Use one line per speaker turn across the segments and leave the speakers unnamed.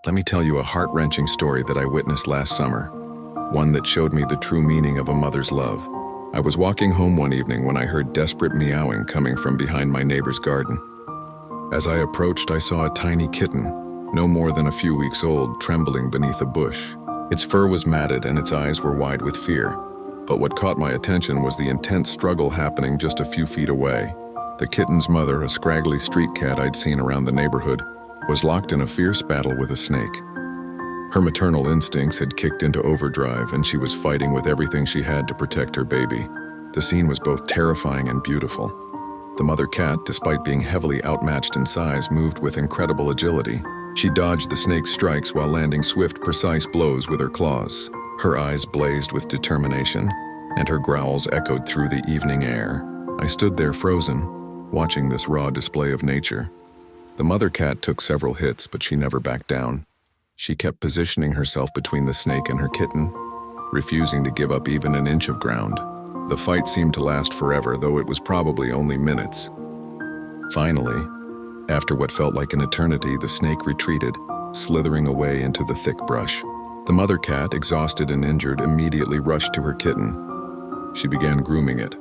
Let me tell you a heart-wrenching story that I witnessed last summer, one that showed me the true meaning of a mother's love. I was walking home one evening when I heard desperate meowing coming from behind my neighbor's garden. As I approached, I saw a tiny kitten, no more than a few weeks old, trembling beneath a bush. Its fur was matted and its eyes were wide with fear. But what caught my attention was the intense struggle happening just a few feet away. The kitten's mother, a scraggly street cat I'd seen around the neighborhood, was locked in a fierce battle with a snake. Her maternal instincts had kicked into overdrive, and she was fighting with everything she had to protect her baby. The scene was both terrifying and beautiful. The mother cat, despite being heavily outmatched in size, moved with incredible agility. She dodged the snake's strikes while landing swift, precise blows with her claws. Her eyes blazed with determination, and her growls echoed through the evening air. I stood there frozen, watching this raw display of nature. The mother cat took several hits, but she never backed down. She kept positioning herself between the snake and her kitten, refusing to give up even an inch of ground. The fight seemed to last forever, though it was probably only minutes. Finally, after what felt like an eternity, the snake retreated, slithering away into the thick brush. The mother cat, exhausted and injured, immediately rushed to her kitten. She began grooming it,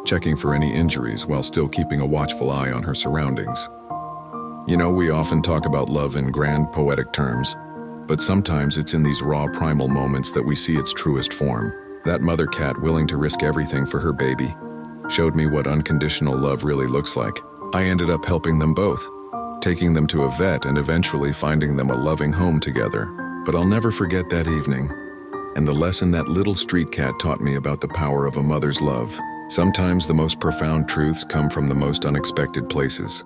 checking for any injuries while still keeping a watchful eye on her surroundings. You know, we often talk about love in grand, poetic terms, but sometimes it's in these raw, primal moments that we see its truest form. That mother cat, willing to risk everything for her baby, showed me what unconditional love really looks like. I ended up helping them both, taking them to a vet and eventually finding them a loving home together. But I'll never forget that evening, and the lesson that little street cat taught me about the power of a mother's love. Sometimes the most profound truths come from the most unexpected places.